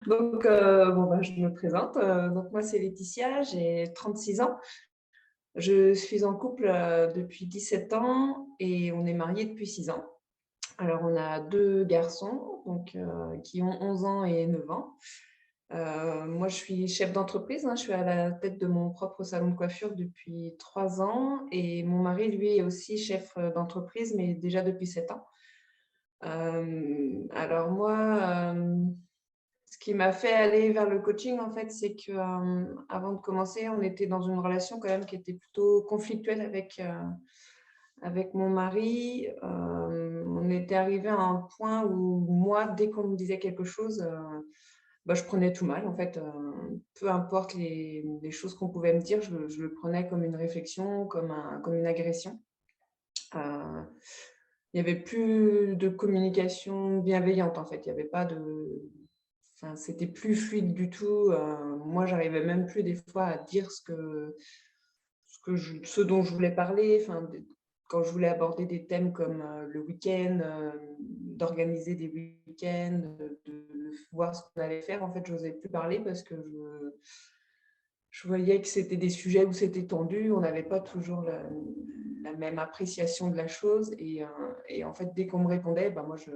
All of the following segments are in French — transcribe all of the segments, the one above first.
Je me présente. Donc, moi, c'est Laetitia, j'ai 36 ans. Je suis en couple depuis 17 ans et on est mariés depuis 6 ans. Alors, on a deux garçons qui ont 11 ans et 9 ans. Moi, je suis chef d'entreprise, hein, je suis à la tête de mon propre salon de coiffure depuis 3 ans et mon mari, lui, est aussi chef d'entreprise, mais déjà depuis 7 ans. Alors moi, ce qui m'a fait aller vers le coaching, en fait, c'est que avant de commencer, on était dans une relation quand même qui était plutôt conflictuelle avec mon mari. On était arrivé à un point où moi, dès qu'on me disait quelque chose, je prenais tout mal. En fait, peu importe les choses qu'on pouvait me dire, je le prenais comme une réflexion, comme une agression. Euh, il n'y avait plus de communication bienveillante, en fait. Il y avait pas de... Enfin, c'était plus fluide du tout. Moi, j'arrivais même plus des fois à dire ce dont je voulais parler. Enfin, quand je voulais aborder des thèmes comme le week-end, d'organiser des week-ends, de voir ce qu'on allait faire, en fait, je n'osais plus parler parce que je voyais que c'était des sujets où c'était tendu, on n'avait pas toujours la même appréciation de la chose. Et en fait, dès qu'on me répondait, moi, je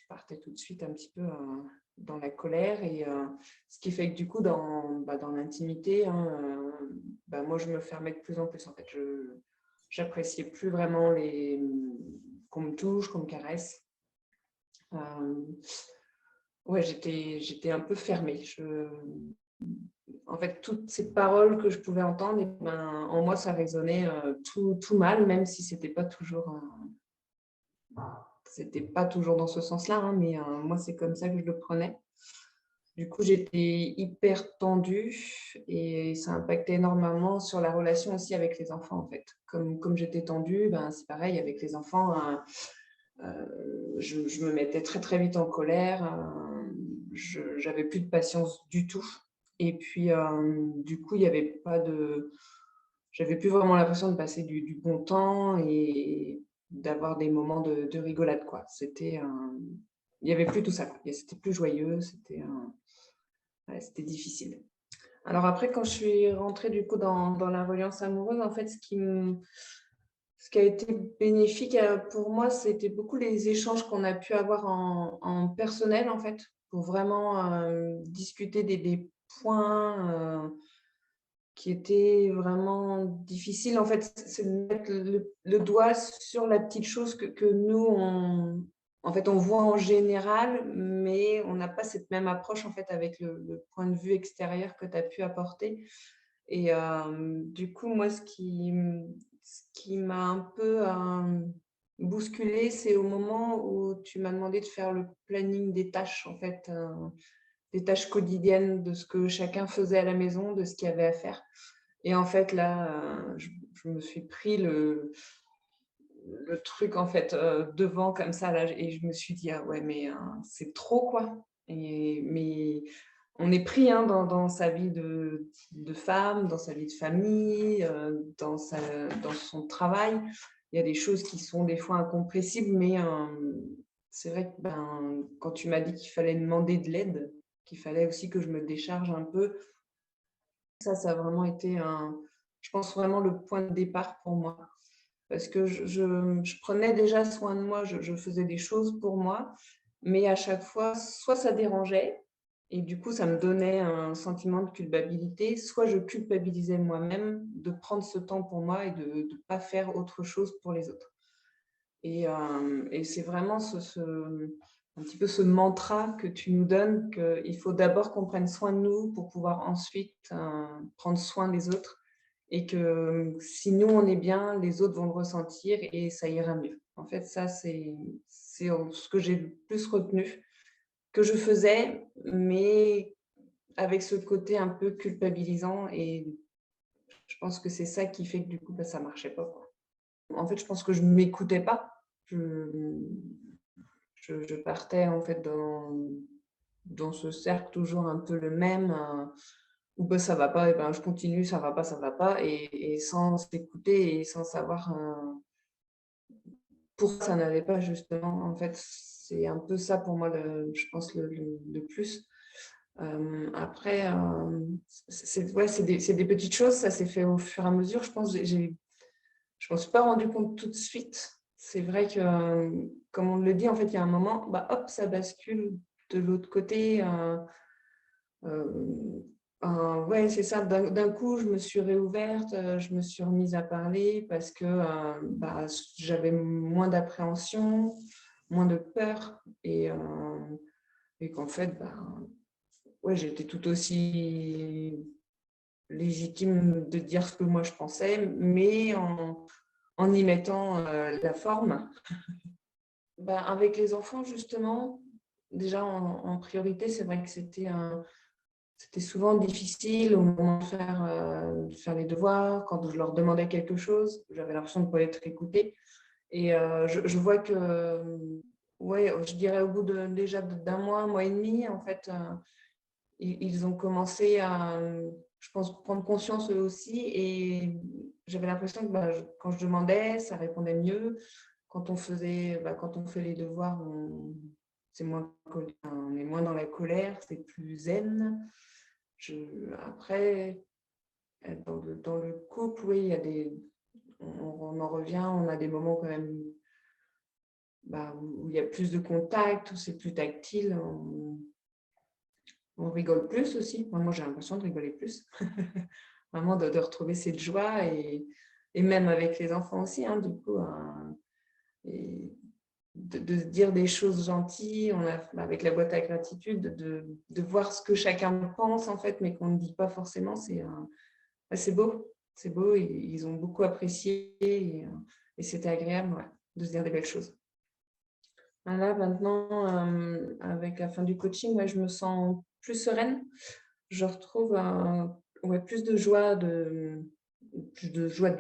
partais tout de suite un petit peu dans la colère. Ce qui fait que du coup, dans l'intimité, hein, moi, je me fermais de plus en plus. En fait, je n'appréciais plus vraiment qu'on me touche, qu'on me caresse. Euh, ouais, j'étais un peu fermée. En fait, toutes ces paroles que je pouvais entendre, en moi, ça résonnait tout mal, même si c'était pas toujours dans ce sens-là, hein, mais moi, c'est comme ça que je le prenais. Du coup, j'étais hyper tendue et ça impactait énormément sur la relation aussi avec les enfants, en fait. Comme j'étais tendue, c'est pareil avec les enfants. Je me mettais très, très vite en colère. J'avais plus de patience du tout. Et puis, du coup, il y avait pas de... J'avais plus vraiment l'impression de passer du bon temps et d'avoir des moments de rigolade, quoi. Il y avait plus tout ça, quoi. C'était plus joyeux, ouais, c'était difficile. Alors après, quand je suis rentrée du coup dans la reliance amoureuse, en fait, ce qui a été bénéfique pour moi, c'était beaucoup les échanges qu'on a pu avoir en personnel, en fait, pour vraiment discuter des points qui étaient vraiment difficiles. En fait, c'est de mettre le doigt sur la petite chose que nous, en fait, on voit en général, mais on n'a pas cette même approche, en fait, avec le point de vue extérieur que tu as pu apporter. Et du coup, moi, ce qui m'a un peu bousculée, c'est au moment où tu m'as demandé de faire le planning des tâches, en fait, des tâches quotidiennes, de ce que chacun faisait à la maison, de ce qu'il y avait à faire. Et en fait, là, je me suis pris le truc, en fait, devant comme ça, là, et je me suis dit, ah ouais, mais c'est trop, quoi. Mais on est pris dans sa vie de femme, dans sa vie de famille, dans son travail. Il y a des choses qui sont des fois incompressibles, mais c'est vrai que quand tu m'as dit qu'il fallait demander de l'aide, qu'il fallait aussi que je me décharge un peu, ça a vraiment été je pense vraiment le point de départ pour moi. Parce que je prenais déjà soin de moi, je faisais des choses pour moi, mais à chaque fois, soit ça dérangeait, et du coup, ça me donnait un sentiment de culpabilité, soit je culpabilisais moi-même de prendre ce temps pour moi et de ne pas faire autre chose pour les autres. Et c'est vraiment un petit peu ce mantra que tu nous donnes, qu'il faut d'abord qu'on prenne soin de nous pour pouvoir ensuite prendre soin des autres. Et que si nous, on est bien, les autres vont le ressentir et ça ira mieux. En fait, ça, c'est ce que j'ai le plus retenu, que je faisais, mais avec ce côté un peu culpabilisant. Et je pense que c'est ça qui fait que du coup, ça ne marchait pas, quoi. En fait, je pense que je ne m'écoutais pas. Je partais en fait dans ce cercle toujours un peu le même, où ça va pas, et je continue, ça va pas, et sans s'écouter et sans savoir pourquoi ça n'allait pas justement. En fait, c'est un peu ça pour moi, je pense, le plus. Après, ouais, c'est des petites choses, ça s'est fait au fur et à mesure. Je pense que je m'en suis pas rendu compte tout de suite. C'est vrai que, comme on le dit, en fait, il y a un moment, bah, hop, ça bascule de l'autre côté. Ouais, c'est ça. D'un coup, je me suis réouverte, je me suis remise à parler parce que bah, j'avais moins d'appréhension, moins de peur et qu'en fait, bah, ouais, j'étais tout aussi légitime de dire ce que moi je pensais, mais en y mettant la forme. Bah, avec les enfants, justement, déjà en priorité, c'est vrai que c'était souvent difficile au moment de faire les devoirs, quand je leur demandais quelque chose, j'avais l'impression de ne pas être écoutée. Et je vois que, ouais, je dirais au bout déjà d'un mois, un mois et demi, en fait, ils ont commencé à, je pense, prendre conscience eux aussi. Et j'avais l'impression que bah, quand je demandais, ça répondait mieux. Quand on fait les devoirs, on est moins dans la colère, c'est plus zen. Après, dans le couple, oui, il y a on en revient, on a des moments quand même bah, où il y a plus de contact, où c'est plus tactile, on rigole plus aussi. Moi, j'ai l'impression de rigoler plus. Vraiment de retrouver cette joie et même avec les enfants aussi, hein, du coup, et de se dire des choses gentilles, avec la boîte à gratitude, de voir ce que chacun pense en fait, mais qu'on ne dit pas forcément, c'est beau. C'est beau, ils ont beaucoup apprécié et c'était agréable ouais, de se dire des belles choses. Là, maintenant, avec la fin du coaching, ouais, je me sens plus sereine. Je retrouve ouais, plus de joie de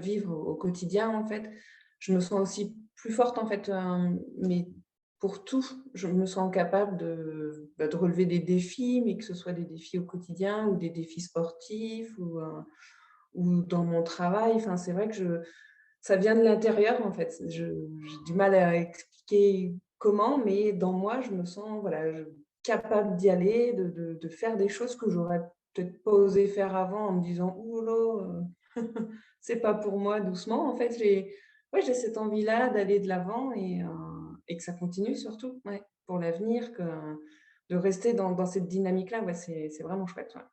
vivre au quotidien, en fait. Je me sens aussi plus forte, en fait, mais pour tout, je me sens capable de relever des défis, mais que ce soit des défis au quotidien ou des défis sportifs ou dans mon travail. Enfin, c'est vrai que ça vient de l'intérieur, en fait. J'ai du mal à expliquer comment, mais dans moi, je me sens voilà, capable d'y aller, de faire des choses que j'aurais peut-être pas osé faire avant en me disant ouh là, c'est pas pour moi, doucement. En fait, j'ai cette envie-là d'aller de l'avant et que ça continue surtout, ouais, pour l'avenir, de rester dans cette dynamique-là, ouais, c'est vraiment chouette. Ouais.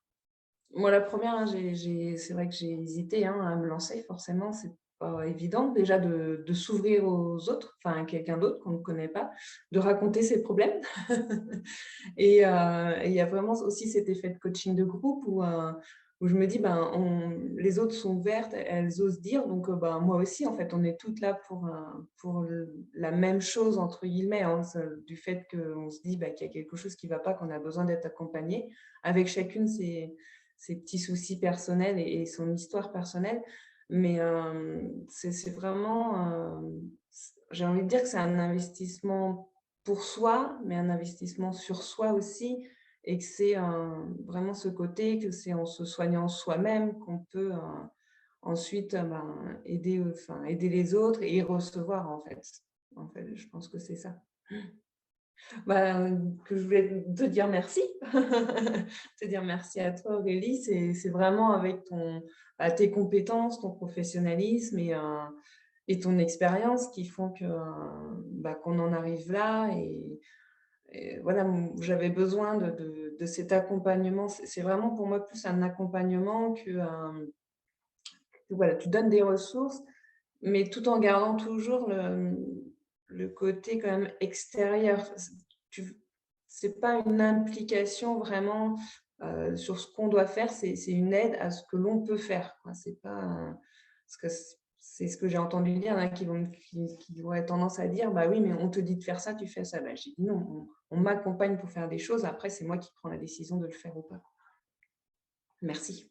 Moi, la première, hein, c'est vrai que j'ai hésité hein, à me lancer, forcément, c'est pas évident déjà de s'ouvrir aux autres, enfin à quelqu'un d'autre qu'on ne connaît pas, de raconter ses problèmes. Et il y a vraiment aussi cet effet de coaching de groupe où je me dis, ben, les autres sont ouvertes, elles osent dire, donc ben, moi aussi, en fait, on est toutes là pour la même chose, entre guillemets, hein, du fait qu'on se dit ben, qu'il y a quelque chose qui ne va pas, qu'on a besoin d'être accompagné, avec chacune ses petits soucis personnels et son histoire personnelle. Mais c'est vraiment, j'ai envie de dire que c'est un investissement pour soi, mais un investissement sur soi aussi, et que c'est vraiment ce côté que c'est en se soignant soi-même qu'on peut ensuite ben, aider les autres et recevoir en fait. En fait, je pense que c'est ça. Bah, que je voulais te dire merci. Te dire merci à toi Aurélie, c'est vraiment avec tes compétences, ton professionnalisme et ton expérience qui font bah, qu'on en arrive là et voilà, j'avais besoin de cet accompagnement. C'est vraiment pour moi plus un accompagnement que voilà, tu donnes des ressources, mais tout en gardant toujours le côté quand même extérieur. C'est pas une implication vraiment sur ce qu'on doit faire, c'est une aide à ce que l'on peut faire. Quoi. C'est pas parce que c'est ce que j'ai entendu dire, hein, qui vont avoir tendance à dire, bah oui, mais on te dit de faire ça, tu fais ça. Bah, j'ai dit non, on m'accompagne pour faire des choses. Après, c'est moi qui prends la décision de le faire ou pas. Merci.